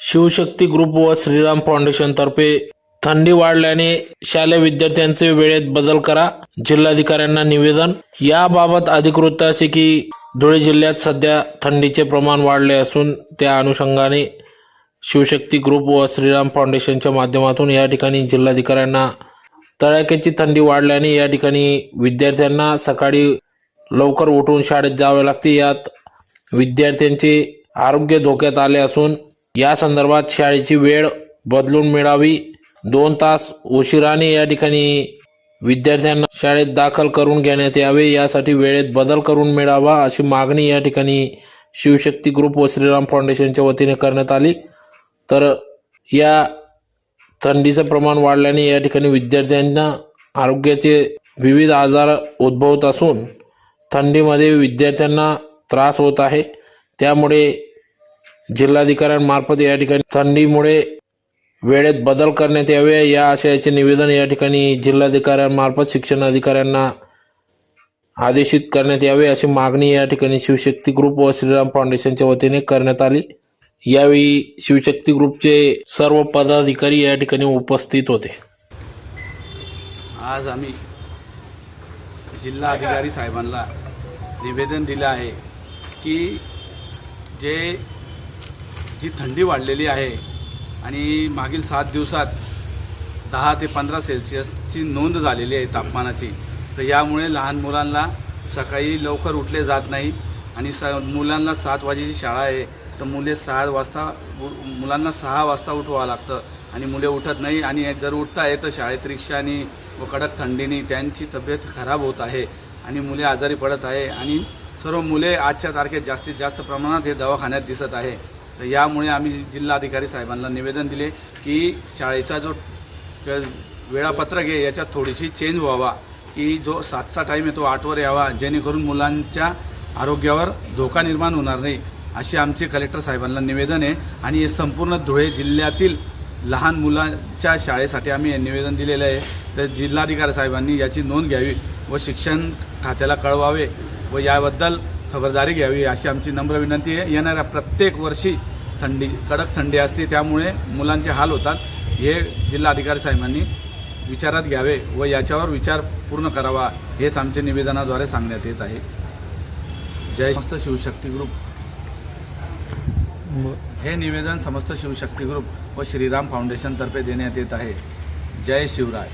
Shivshakti group व Shriram foundation तर्फे थंडी वाढल्याने शालेय विद्यार्थ्यांचे वेळेत बदल करा, जिल्हाधिकाऱ्यांना निवेदन। याबाबत अधिक वृत्त असे की धुळे जिल्ह्यात सध्या थंडीचे प्रमाण वाढले असून त्या अनुषंगाने शिवशक्ती ग्रुप व श्रीराम फाउंडेशनच्या माध्यमातून या ठिकाणी जिल्हाधिकाऱ्यांना तडाख्याची थंडी वाढल्याने या ठिकाणी विद्यार्थ्यांना सकाळी लवकर उठून शाळेत जावे लागते। यात विद्यार्थ्यांचे आरोग्य धोक्यात आले असून या संदर्भात शाळेची वेळ बदलून मिळावी। 2 तास उशिराने या ठिकाणी विद्यार्थ्यांना शाळेत दाखल करून घेण्यात यावे, यासाठी वेळेत बदल करून मिळावा अशी मागणी या ठिकाणी शिवशक्ती ग्रुप व श्रीराम फाउंडेशनच्या वतीने करण्यात आली। तर या थंडीचे प्रमाण वाढल्याने या ठिकाणी विद्यार्थ्यांना आरोग्याचे विविध आजार उद्भवत असून थंडीमध्ये विद्यार्थ्यांना त्रास होत आहे। त्यामुळे जिल्हाधिकाऱ्यांमार्फत या ठिकाणी थंडीमुळे वेळेत बदल करण्यात यावे या आशयाचे निवेदन या ठिकाणी जिल्हाधिकाऱ्यांमार्फत शिक्षण अधिकाऱ्यांना आदेशित करण्यात यावे अशी मागणी या ठिकाणी शिवशक्ती ग्रुप व श्रीराम फाउंडेशनच्या वतीने करण्यात आली। यावेळी शिवशक्ती ग्रुपचे सर्व पदाधिकारी या ठिकाणी उपस्थित होते। आज आम्ही जिल्हा अधिकारी साहेबांना निवेदन दिले आहे की जी थंडी वाढलेली आहे आणि मागील 7 दिवसात 10 ते 15 सेल्सिअसची नोंद झालेली आहे तापमानाची, तर यामुळे लहान मुलांना सकाळी लवकर उठले जात नाही आणि मुलांना 7 वाजेची शाळा आहे, तर मुलांना 6 वाजता उठवावं लागतं आणि मुले उठत नाही आणि जर उठत आहे तर शाळेत रिक्षानी व कडक थंडीने त्यांची तब्येत खराब होत आहे आणि मुले आजारी पडत आहे आणि सर्व मुले आजच्या तारखेत जास्तीत जास्त प्रमाणात हे दवाखान्यात दिसत आहे। तर यामुळे आम्ही जिल्हाधिकारी साहेबांना निवेदन दिले की शाळेचा जो वेळापत्रक आहे याच्यात थोडीशी चेंज व्हावा, की जो 7चा टाईम आहे तो 8वर यावा, जेणेकरून मुलांच्या आरोग्यावर धोका निर्माण होणार नाही अशी आमचे कलेक्टर साहेबांना निवेदन आहे। आणि हे संपूर्ण धुळे जिल्ह्यातील लहान मुलांच्या शाळेसाठी आम्ही हे निवेदन दिलेलं आहे। तर जिल्हाधिकारी साहेबांनी याची नोंद घ्यावी व शिक्षण खात्याला कळवावे व याबद्दल खबरदारी घ्यावी अशी आमची नम्र विनंती आहे। येणाऱ्या प्रत्येक वर्षी कडक थंडी असते, त्यामुळे मुलांचे हाल होतात, हे जिल्हाधिकारी साहेबांनी विचारात घ्यावे व याच्यावर विचार पूर्ण करावा हेच आमच्या निवेदनाद्वारे सांगण्यात येत आहे। जय समस्त शिवशक्ती ग्रुप। हे निवेदन समस्त शिवशक्ती ग्रुप व श्रीराम फाउंडेशन तर्फे देण्यात येत आहे। जय शिवराय।